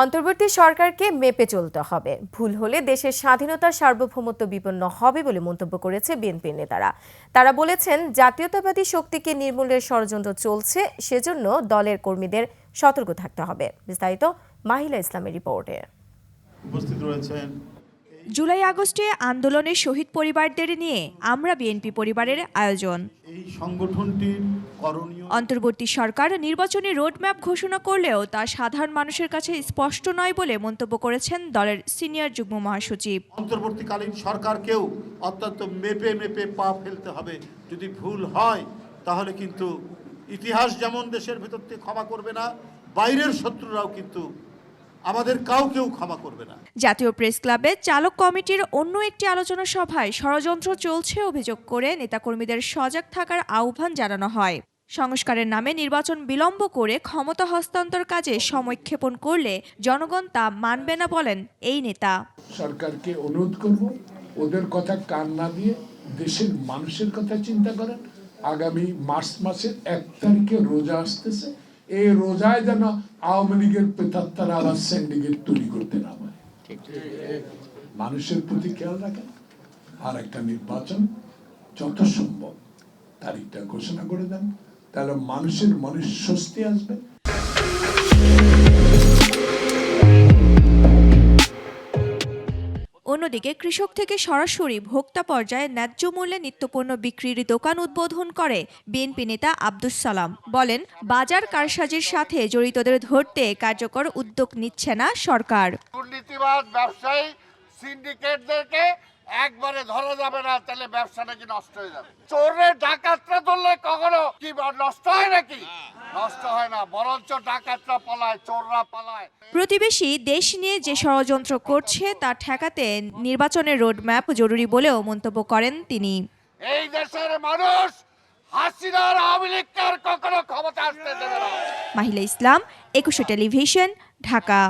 অন্তর্বর্তী সরকারকে মেপে চলতে হবে, ভুল হলে দেশের স্বাধীনতার সার্বভৌমত্ব বিপন্ন হবে বলে মন্তব্য করেছে বিএনপির নেতারা। তারা বলেছেন, জাতীয়তাবাদী শক্তিকে নির্মূলের ষড়যন্ত্র চলছে, সেজন্য দলের কর্মীদের সতর্ক থাকতে হবে। বিস্তারিত মাহিলা ইসলামের রিপোর্টে। উপস্থিত রয়েছেন জুলাই আগস্টে আন্দোলনের শহীদ পরিবারদের নিয়ে আমরা বিএনপি পরিবারের আয়োজন। এই সংগঠনটির করণীয় অন্তর্বর্তী সরকার নির্বাচনী রোডম্যাপ ঘোষণা করলেও তা সাধারণ মানুষের কাছে স্পষ্ট নয় বলে মন্তব্য করেছেন দলের সিনিয়র যুগ্ম মহাসচিব। অন্তর্বর্তীকালীন সরকারকেও অত্যন্ত মেপে মেপে পা ফেলতে হবে। যদি ভুল হয় তাহলে কিন্তু ইতিহাস যেমন দেশের ভিতর থেকে ক্ষমা করবে না, বাইরের শত্রুরাও কিন্তু আমাদের কাউকেও ক্ষমা করবে না। জাতীয় প্রেস ক্লাবে চালক কমিটির অন্য একটি আলোচনা সভায় ষড়যন্ত্র চলছে অভিযোগ করে নেতাকর্মীদের সজাগ থাকার আহ্বান জানানো হয়। সংস্কারের নামে নির্বাচন বিলম্ব করে ক্ষমতা হস্তান্তর কাজে সময়ক্ষেপণ করলে জনগণ তা মানবে না বলেন এই নেতা। সরকারকে অনুরোধ করব, ওদের কথা কান না দিয়ে দেশের মানুষের কথা চিন্তা করেন। আগামী মার্চ মাসের 1 তারিখে রোজা আসতেছে, এই রোজায় যেন আওয়ামী লীগের প্রেতাত্মারা আবার সিন্ডিকেট তৈরি করতে না পারে। মানুষের প্রতি খেয়াল রাখেন। আর একটা নির্বাচন যত সম্ভব তারিখটা ঘোষণা করে দেন, তাহলে মানুষের মনে স্বস্তি আসবে। অন্যদিকে কৃষক থেকে সরাসরি ভোক্তা পর্যায়ে ন্যায্য মূল্যে নিত্যপণ্য বিক্রির দোকান উদ্বোধন করে বিএনপি নেতা আব্দুস সালাম। বলেন, বাজার কারসাজির সাথে জড়িতদের ধরতে কার্যকর উদ্যোগ নিচ্ছে না সরকার। দুর্নীতিবাদ ব্যবসায়ী সিন্ডিকেটদেরকে একবারে ধরা যাবে না, তাহলে ব্যবসা নাকি নষ্ট হয়ে যাবে। চোরের ডাকাতরা ধরলে কখনো কি নষ্ট হয় নাকি? নষ্ট হয় না, বরঞ্চ ডাকাতরা পালায়, চোররা পালায়। প্রতিবেশী দেশ নিয়ে যে ষড়যন্ত্র করছে তা ঠেকাতে নির্বাচনের রোডম্যাপ জরুরি বলেও মন্তব্য করেন তিনি। এই দেশের মানুষ হাসিনার আওয়ামী লীগকে আর কখনো ক্ষমতা আসতে দেবে না। মাহিলা ইসলাম, 21 টেলিভিশন, ঢাকা।